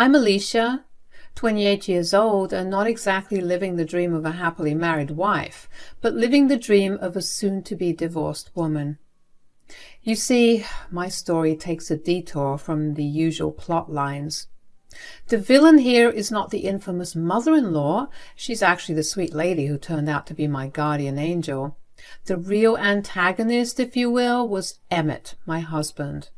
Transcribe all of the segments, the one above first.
I'm Alicia, 28 years old, and not exactly living the dream of a happily married wife, but living the dream of a soon-to-be divorced woman. You see, my story takes a detour from the usual plot lines. The villain here is not the infamous mother-in-law. She's actually the sweet lady who turned out to be my guardian angel. The real antagonist, if you will, was Emmett, my husband.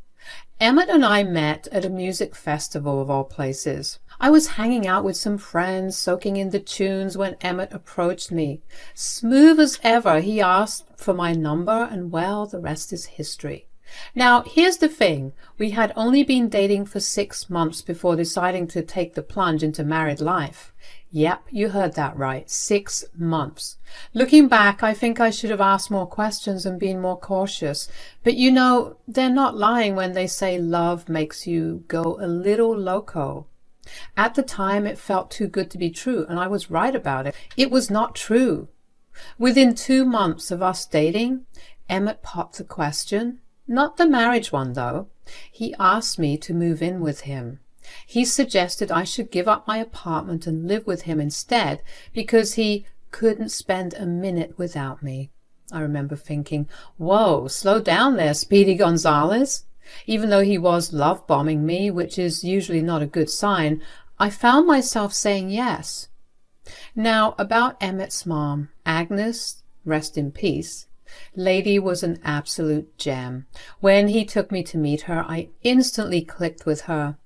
Emmett and I met at a music festival of all places. I was hanging out with some friends, soaking in the tunes, when Emmett approached me. Smooth as ever, he asked for my number, and well, the rest is history. Now, here's the thing. We had only been dating for 6 months before deciding to take the plunge into married life. Yep, you heard that right. 6 months. Looking back, I think I should have asked more questions and been more cautious. But you know, they're not lying when they say love makes you go a little loco. At the time, it felt too good to be true, and I was right about it. It was not true. Within 2 months of us dating, Emmett popped the question. Not the marriage one, though. He asked me to move in with him. He suggested I should give up my apartment and live with him instead because he couldn't spend a minute without me. I remember thinking, whoa, slow down there, Speedy Gonzales. Even though he was love-bombing me, which is usually not a good sign, I found myself saying yes. Now, about Emmett's mom, Agnes, rest in peace. Lady was an absolute gem. When he took me to meet her, I instantly clicked with her.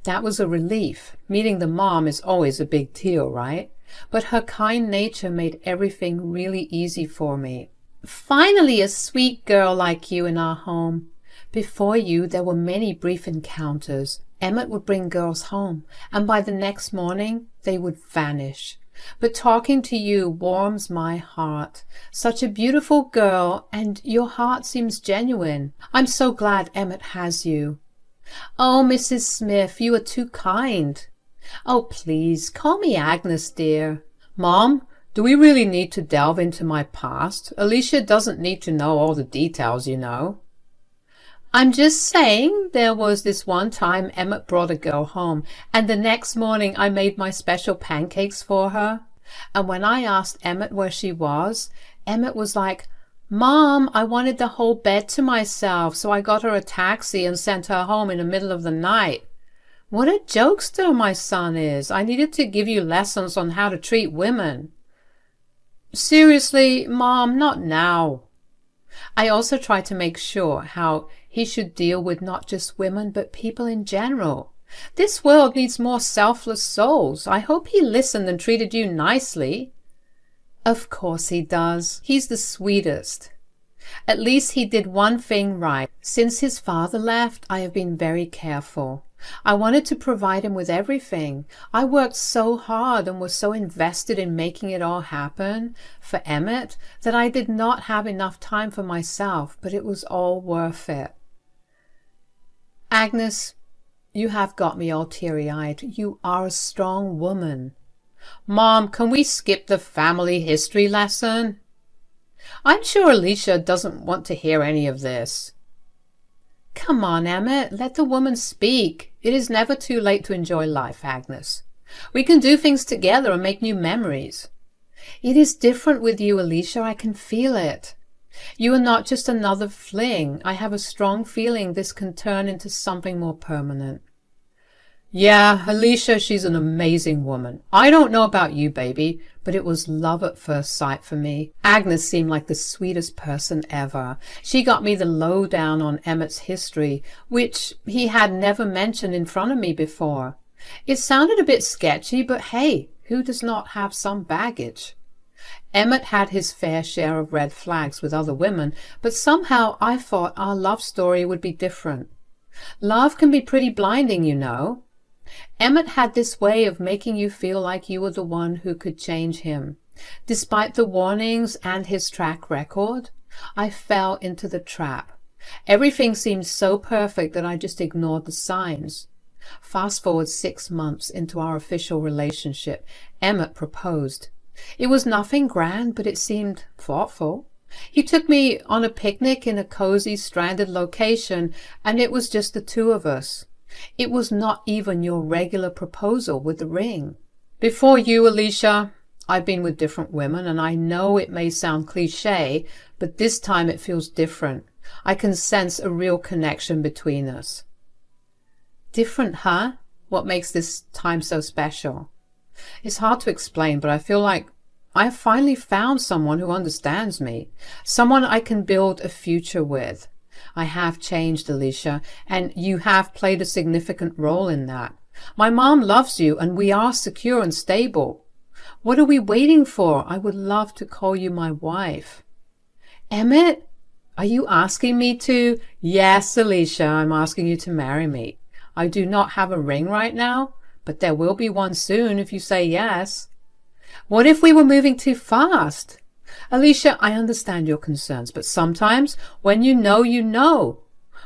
That was a relief. Meeting the mom is always a big deal, right? But her kind nature made everything really easy for me. Finally, a sweet girl like you in our home. Before you, there were many brief encounters. Emmett would bring girls home, and by the next morning, they would vanish. But talking to you warms my heart. Such a beautiful girl, and your heart seems genuine. I'm so glad Emmett has you. Oh, Mrs. Smith, you are too kind. Oh, please, call me Agnes, dear. Mom, do we really need to delve into my past? Alicia doesn't need to know all the details, you know. I'm just saying there was this one time Emmett brought a girl home, and the next morning I made my special pancakes for her. And when I asked Emmett where she was, Emmett was like, Mom, I wanted the whole bed to myself, so I got her a taxi and sent her home in the middle of the night. What a jokester my son is. I needed to give you lessons on how to treat women. Seriously, Mom, not now. I also tried to make sure how he should deal with not just women, but people in general. This world needs more selfless souls. I hope he listened and treated you nicely. Of course he does. He's the sweetest. At least he did one thing right. Since his father left, I have been very careful. I wanted to provide him with everything. I worked so hard and was so invested in making it all happen for Emmett that I did not have enough time for myself, but it was all worth it. Agnes, you have got me all teary-eyed. You are a strong woman. Mom, can we skip the family history lesson? I'm sure Alicia doesn't want to hear any of this. Come on, Emmett, let the woman speak. It is never too late to enjoy life, Agnes. We can do things together and make new memories. It is different with you, Alicia. I can feel it. You are not just another fling. I have a strong feeling this can turn into something more permanent. Yeah, Alicia, she's an amazing woman. I don't know about you, baby, but it was love at first sight for me. Agnes seemed like the sweetest person ever. She got me the lowdown on Emmett's history, which he had never mentioned in front of me before. It sounded a bit sketchy, but hey, who does not have some baggage? Emmett had his fair share of red flags with other women, but somehow I thought our love story would be different. Love can be pretty blinding, you know. Emmett had this way of making you feel like you were the one who could change him. Despite the warnings and his track record, I fell into the trap. Everything seemed so perfect that I just ignored the signs. Fast forward 6 months into our official relationship, Emmett proposed. It was nothing grand, but it seemed thoughtful. He took me on a picnic in a cozy, stranded location, and it was just the two of us. It was not even your regular proposal with the ring. Before you, Alicia, I've been with different women, and I know it may sound cliche, but this time it feels different. I can sense a real connection between us. Different, huh? What makes this time so special? It's hard to explain, but I feel like I have finally found someone who understands me, someone I can build a future with. I have changed, Alicia, and you have played a significant role in that. My mom loves you, and we are secure and stable. What are we waiting for? I would love to call you my wife. Emmett, are you asking me to? Yes, Alicia, I'm asking you to marry me. I do not have a ring right now, but there will be one soon if you say yes. What if we were moving too fast? Alicia, I understand your concerns, but sometimes when you know, you know.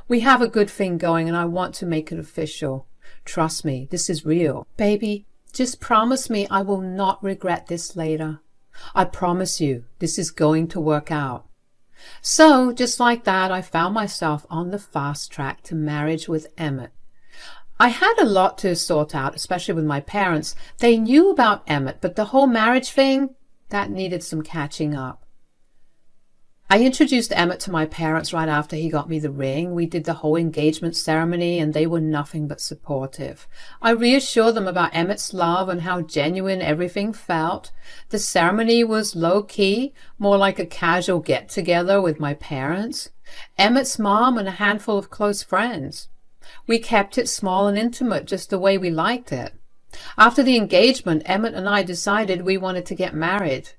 We have a good thing going, and I want to make it official. Trust me, this is real. Baby, just promise me I will not regret this later. I promise you, this is going to work out. So, just like that, I found myself on the fast track to marriage with Emmett. I had a lot to sort out, especially with my parents. They knew about Emmett, but the whole marriage thing, that needed some catching up. I introduced Emmett to my parents right after he got me the ring. We did the whole engagement ceremony, and they were nothing but supportive. I reassured them about Emmett's love and how genuine everything felt. The ceremony was low-key, more like a casual get-together with my parents, Emmett's mom, and a handful of close friends. We kept it small and intimate, just the way we liked it. After the engagement, Emmett and I decided we wanted to get married.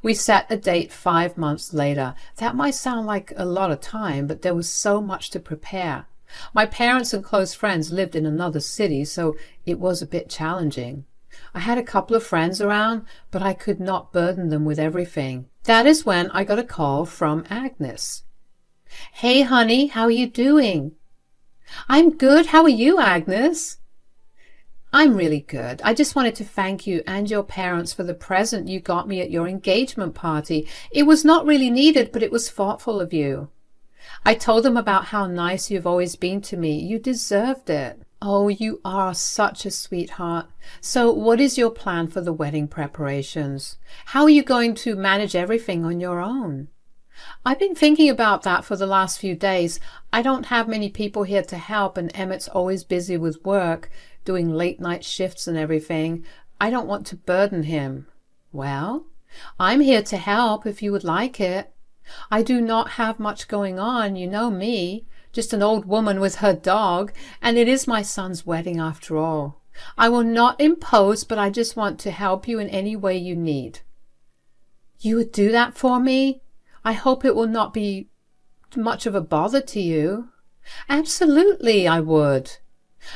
We set a date 5 months later. That might sound like a lot of time, but there was so much to prepare. My parents and close friends lived in another city, so it was a bit challenging. I had a couple of friends around, but I could not burden them with everything. That is when I got a call from Agnes. Hey, honey, how are you doing? I'm good. How are you, Agnes? I'm really good. I just wanted to thank you and your parents for the present you got me at your engagement party. It was not really needed, but it was thoughtful of you. I told them about how nice you've always been to me. You deserved it. Oh, you are such a sweetheart. So what is your plan for the wedding preparations? How are you going to manage everything on your own? I've been thinking about that for the last few days. I don't have many people here to help, and Emmett's always busy with work, doing late-night shifts and everything. I don't want to burden him. Well, I'm here to help if you would like it. I do not have much going on, you know me, just an old woman with her dog, and it is my son's wedding after all. I will not impose, but I just want to help you in any way you need. You would do that for me? I hope it will not be much of a bother to you. Absolutely, I would.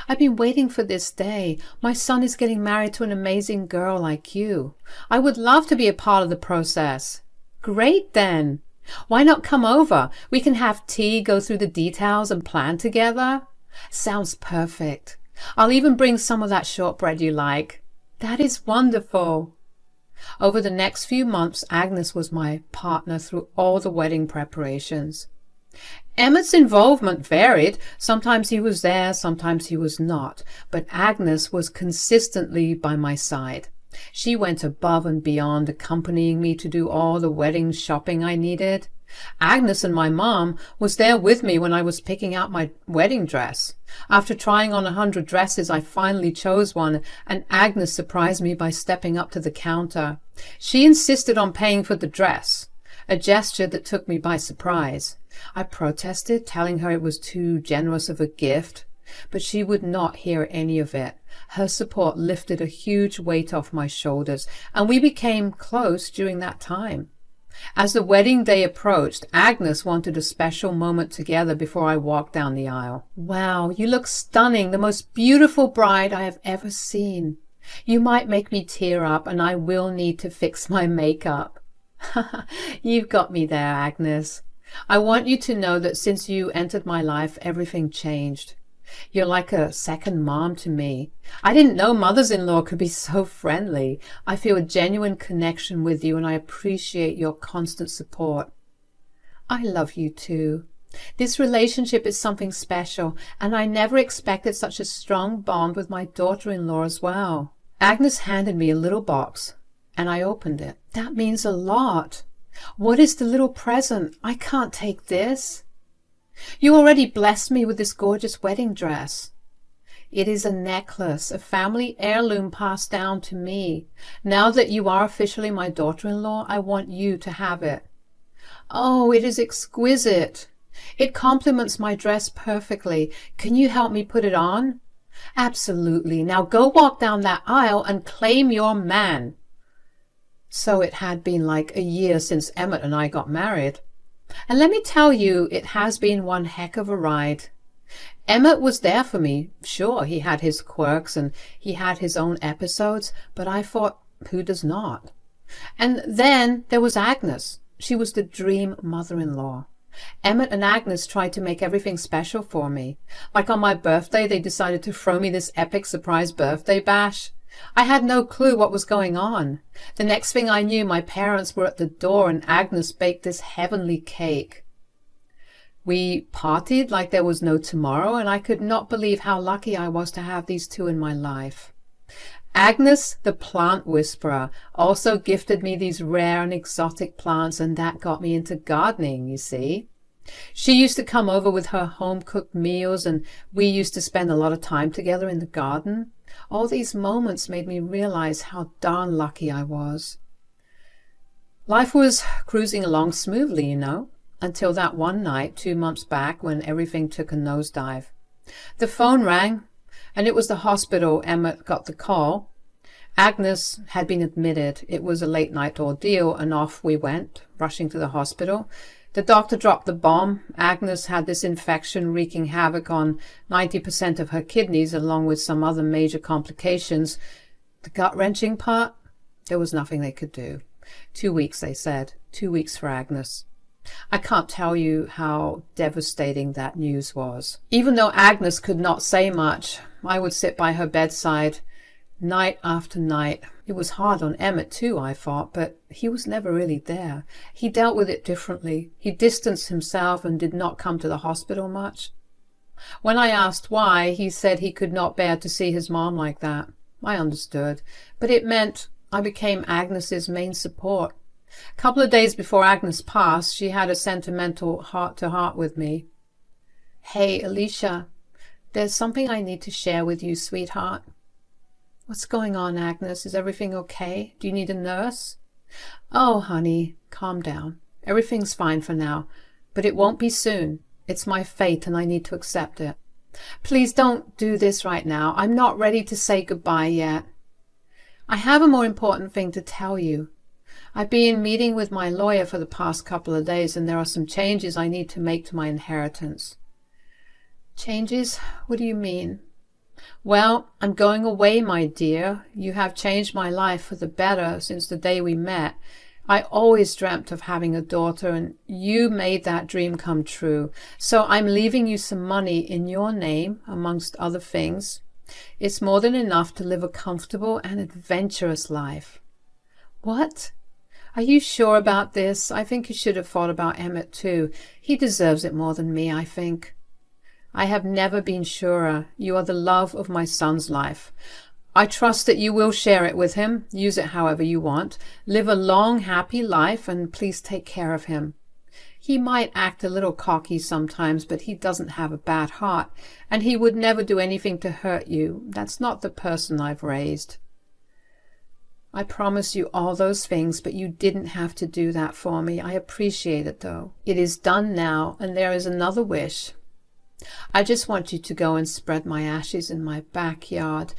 I've been waiting for this day. My son is getting married to an amazing girl like you. I would love to be a part of the process. Great, then. Why not come over? We can have tea, go through the details, and plan together. Sounds perfect. I'll even bring some of that shortbread you like. That is wonderful. Over the next few months, Agnes was my partner through all the wedding preparations. Emmett's involvement varied. Sometimes he was there, sometimes he was not, but Agnes was consistently by my side. She went above and beyond, accompanying me to do all the wedding shopping I needed. Agnes and my mom was there with me when I was picking out my wedding dress. After trying on 100 dresses, I finally chose one, and Agnes surprised me by stepping up to the counter. She insisted on paying for the dress, a gesture that took me by surprise. I protested, telling her it was too generous of a gift, but she would not hear any of it. Her support lifted a huge weight off my shoulders, and we became close during that time. As the wedding day approached, Agnes wanted a special moment together before I walked down the aisle. Wow, you look stunning, the most beautiful bride I have ever seen. You might make me tear up, and I will need to fix my makeup. You've got me there, Agnes. I want you to know that since you entered my life, everything changed. You're like a second mom to me. I didn't know mothers-in-law could be so friendly. I feel a genuine connection with you, and I appreciate your constant support. I love you too. This relationship is something special, and I never expected such a strong bond with my daughter-in-law as well. Agnes handed me a little box, and I opened it. That means a lot. What is the little present? I can't take this. You already blessed me with this gorgeous wedding dress. It is a necklace, a family heirloom passed down to me. Now that you are officially my daughter-in-law, I want you to have it. Oh, it is exquisite. It complements my dress perfectly. Can you help me put it on? Absolutely. Now go walk down that aisle and claim your man. So it had been like a year since Emmett and I got married. And let me tell you, it has been one heck of a ride. Emmett was there for me. Sure, he had his quirks and he had his own episodes, but I thought, who does not? And then there was Agnes. She was the dream mother-in-law. Emmett and Agnes tried to make everything special for me. Like on my birthday, they decided to throw me this epic surprise birthday bash. I had no clue what was going on. The next thing I knew, my parents were at the door and Agnes baked this heavenly cake. We partied like there was no tomorrow, and I could not believe how lucky I was to have these two in my life. Agnes, the plant whisperer, also gifted me these rare and exotic plants, and that got me into gardening, you see. She used to come over with her home-cooked meals, and we used to spend a lot of time together in the garden. All these moments made me realize how darn lucky I was. Life was cruising along smoothly, you know, until that one night 2 months back when everything took a nosedive. The phone rang, and it was the hospital. Emmett got the call. Agnes had been admitted. It was a late-night ordeal, and off we went, rushing to the hospital. The doctor dropped the bomb. Agnes had this infection wreaking havoc on 90% of her kidneys, along with some other major complications. The gut-wrenching part? There was nothing they could do. 2 weeks, they said. 2 weeks for Agnes. I can't tell you how devastating that news was. Even though Agnes could not say much, I would sit by her bedside night after night. It was hard on Emmett too, I thought, but he was never really there. He dealt with it differently. He distanced himself and did not come to the hospital much. When I asked why, he said he could not bear to see his mom like that. I understood, but it meant I became Agnes's main support. A couple of days before Agnes passed, she had a sentimental heart-to-heart with me. Hey, Alicia, there's something I need to share with you, sweetheart. What's going on, Agnes? Is everything okay? Do you need a nurse? Oh, honey, calm down. Everything's fine for now, but it won't be soon. It's my fate and I need to accept it. Please don't do this right now. I'm not ready to say goodbye yet. I have a more important thing to tell you. I've been meeting with my lawyer for the past couple of days, and there are some changes I need to make to my inheritance. Changes? What do you mean? Well, I'm going away, my dear. You have changed my life for the better since the day we met. I always dreamt of having a daughter, and you made that dream come true. So I'm leaving you some money in your name, amongst other things. It's more than enough to live a comfortable and adventurous life. What? Are you sure about this? I think you should have thought about Emmett too. He deserves it more than me, I think. I have never been surer. You are the love of my son's life. I trust that you will share it with him. Use it however you want. Live a long, happy life, and please take care of him. He might act a little cocky sometimes, but he doesn't have a bad heart, and he would never do anything to hurt you. That's not the person I've raised. I promise you all those things, but you didn't have to do that for me. I appreciate it, though. It is done now, and there is another wish. I just want you to go and spread my ashes in my backyard.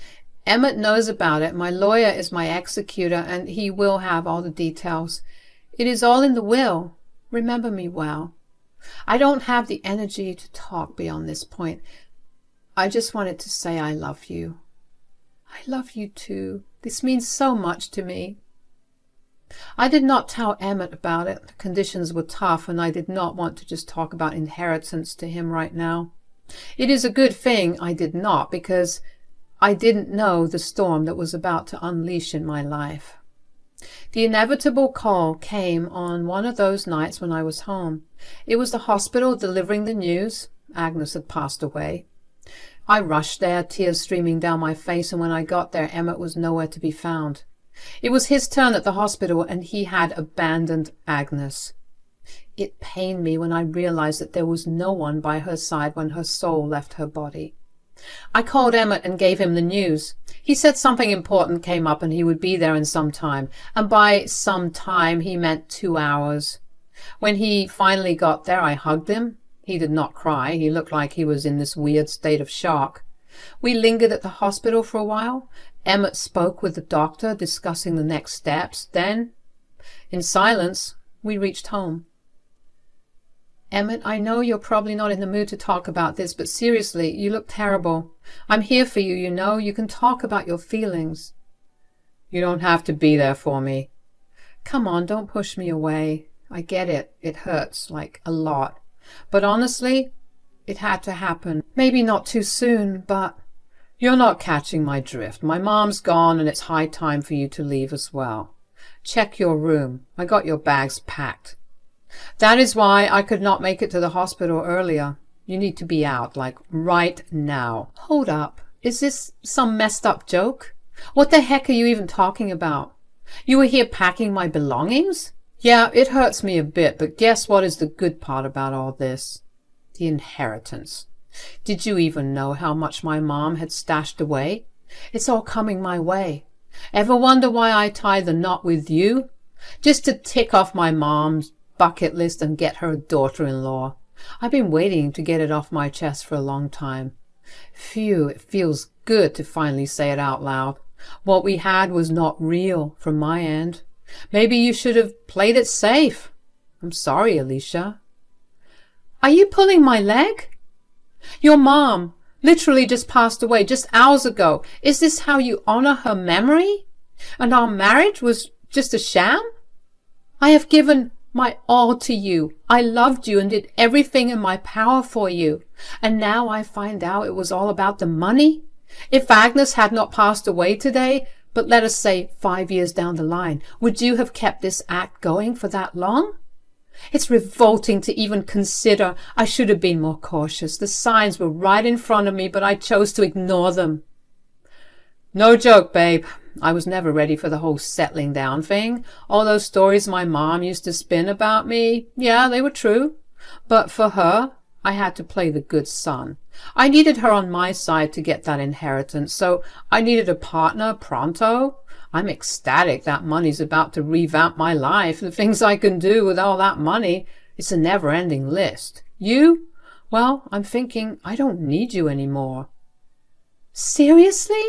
Emmett knows about it. My lawyer is my executor, and he will have all the details. It is all in the will. Remember me well. I don't have the energy to talk beyond this point. I just wanted to say I love you. I love you too. This means so much to me. I did not tell Emmett about it. The conditions were tough, and I did not want to just talk about inheritance to him right now. It is a good thing I did not, because I didn't know the storm that was about to unleash in my life. The inevitable call came on one of those nights when I was home. It was the hospital delivering the news. Agnes had passed away. I rushed there, tears streaming down my face, and when I got there, Emmett was nowhere to be found. It was his turn at the hospital, and he had abandoned Agnes. It pained me when I realized that there was no one by her side when her soul left her body. I called Emmett and gave him the news. He said something important came up and he would be there in some time, and by some time he meant 2 hours. When he finally got there, I hugged him. He did not cry. He looked like he was in this weird state of shock. We lingered at the hospital for a while. Emmett spoke with the doctor, discussing the next steps. Then, in silence, we reached home. Emmett, I know you're probably not in the mood to talk about this, but seriously, you look terrible. I'm here for you, you know. You can talk about your feelings. You don't have to be there for me. Come on, don't push me away. I get it. It hurts, like a lot. But honestly, it had to happen. Maybe not too soon, but you're not catching my drift. My mom's gone, and it's high time for you to leave as well. Check your room. I got your bags packed. That is why I could not make it to the hospital earlier. You need to be out, like right now. Hold up. Is this some messed up joke? What the heck are you even talking about? You were here packing my belongings? Yeah, it hurts me a bit, but guess what is the good part about all this? The inheritance. Did you even know how much my mom had stashed away? It's all coming my way. Ever wonder why I tied the knot with you? Just to tick off my mom's bucket list and get her a daughter-in-law. I've been waiting to get it off my chest for a long time. Phew, it feels good to finally say it out loud. What we had was not real from my end. Maybe you should have played it safe. I'm sorry, Alicia. Are you pulling my leg? Your mom literally just passed away just hours ago. Is this how you honor her memory? And our marriage was just a sham? I have given my all to you. I loved you and did everything in my power for you. And now I find out it was all about the money? If Agnes had not passed away today, but let us say 5 years down the line, would you have kept this act going for that long? It's revolting to even consider. I should have been more cautious. The signs were right in front of me, but I chose to ignore them. No joke, babe. I was never ready for the whole settling down thing. All those stories my mom used to spin about me, yeah, they were true. But for her, I had to play the good son. I needed her on my side to get that inheritance, so I needed a partner pronto. I'm ecstatic that money's about to revamp my life. The things I can do with all that money, it's a never-ending list. You? Well, I'm thinking I don't need you anymore. Seriously?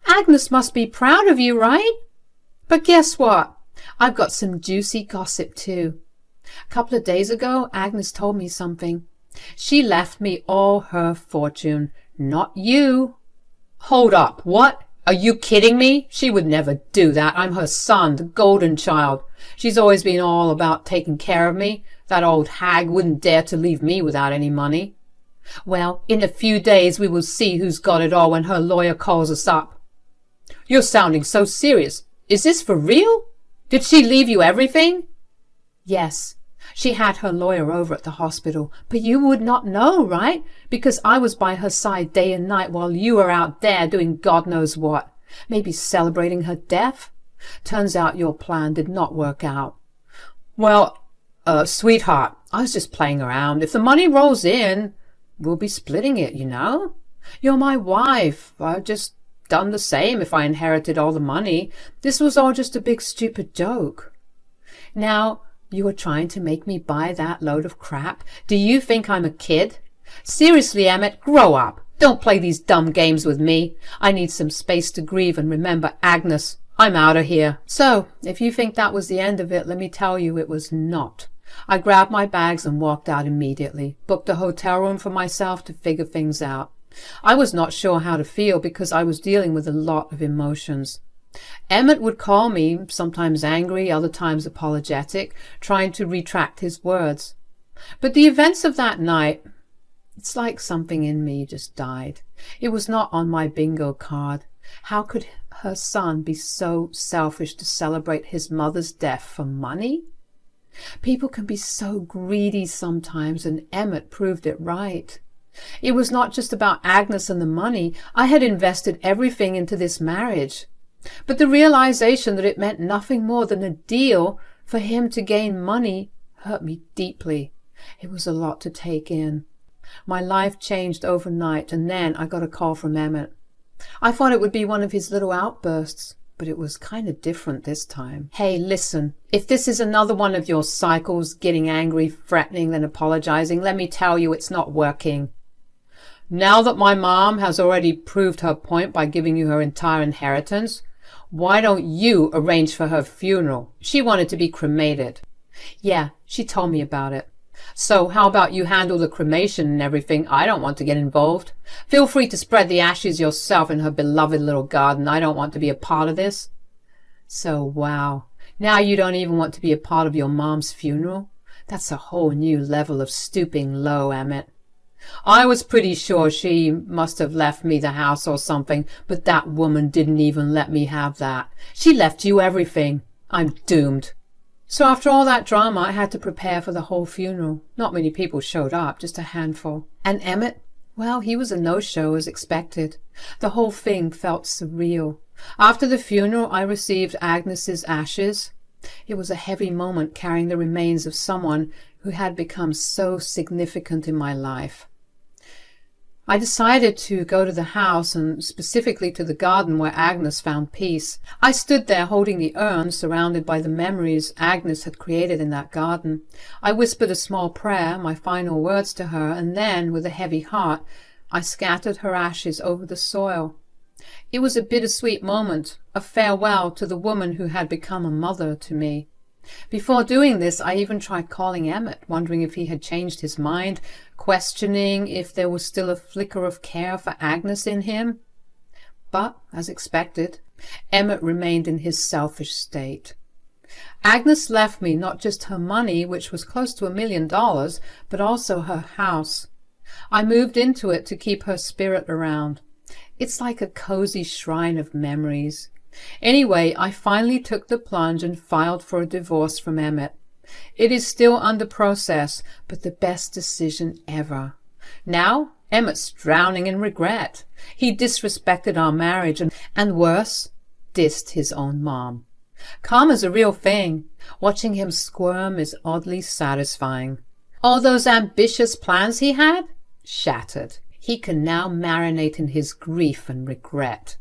Agnes must be proud of you, right? But guess what? I've got some juicy gossip too. A couple of days ago, Agnes told me something. She left me all her fortune, not you. Hold up, what? Are you kidding me? She would never do that. I'm her son, the golden child. She's always been all about taking care of me. That old hag wouldn't dare to leave me without any money. Well, in a few days we will see who's got it all when her lawyer calls us up. You're sounding so serious. Is this for real? Did she leave you everything? Yes. She had her lawyer over at the hospital, but you would not know, right? Because I was by her side day and night while you were out there doing God knows what. Maybe celebrating her death? Turns out your plan did not work out. Well, sweetheart, I was just playing around. If the money rolls in, we'll be splitting it, you know? You're my wife. I've just done the same if I inherited all the money. This was all just a big stupid joke. Now, you are trying to make me buy that load of crap? Do you think I'm a kid? Seriously, Emmett, grow up. Don't play these dumb games with me. I need some space to grieve and remember Agnes. I'm out of here. So, if you think that was the end of it, let me tell you it was not. I grabbed my bags and walked out immediately, booked a hotel room for myself to figure things out. I was not sure how to feel because I was dealing with a lot of emotions. Emmett would call me, sometimes angry, other times apologetic, trying to retract his words. But the events of that night, it's like something in me just died. It was not on my bingo card. How could her son be so selfish to celebrate his mother's death for money? People can be so greedy sometimes, and Emmett proved it right. It was not just about Agnes and the money. I had invested everything into this marriage. But the realization that it meant nothing more than a deal for him to gain money hurt me deeply. It was a lot to take in. My life changed overnight, and then I got a call from Emmett. I thought it would be one of his little outbursts, but it was kind of different this time. Hey, listen, if this is another one of your cycles, getting angry, threatening, then apologizing, let me tell you it's not working. Now that my mom has already proved her point by giving you her entire inheritance, why don't you arrange for her funeral? She wanted to be cremated. Yeah, she told me about it. So how about you handle the cremation and everything? I don't want to get involved. Feel free to spread the ashes yourself in her beloved little garden. I don't want to be a part of this. So, wow. Now you don't even want to be a part of your mom's funeral? That's a whole new level of stooping low, Emmett. I was pretty sure she must have left me the house or something, but that woman didn't even let me have that. She left you everything. I'm doomed. So after all that drama, I had to prepare for the whole funeral. Not many people showed up, just a handful. And Emmett, well, he was a no-show as expected. The whole thing felt surreal. After the funeral, I received Agnes's ashes. It was a heavy moment carrying the remains of someone who had become so significant in my life. I decided to go to the house, and specifically to the garden where Agnes found peace. I stood there holding the urn, surrounded by the memories Agnes had created in that garden. I whispered a small prayer, my final words to her, and then, with a heavy heart, I scattered her ashes over the soil. It was a bittersweet moment, a farewell to the woman who had become a mother to me. Before doing this, I even tried calling Emmett, wondering if he had changed his mind, questioning if there was still a flicker of care for Agnes in him. But, as expected, Emmett remained in his selfish state. Agnes left me not just her money, which was close to $1 million, but also her house. I moved into it to keep her spirit around. It's like a cozy shrine of memories. Anyway, I finally took the plunge and filed for a divorce from Emmett. It is still under process, but the best decision ever. Now, Emmett's drowning in regret. He disrespected our marriage and worse, dissed his own mom. Karma's a real thing. Watching him squirm is oddly satisfying. All those ambitious plans he had? Shattered. He can now marinate in his grief and regret.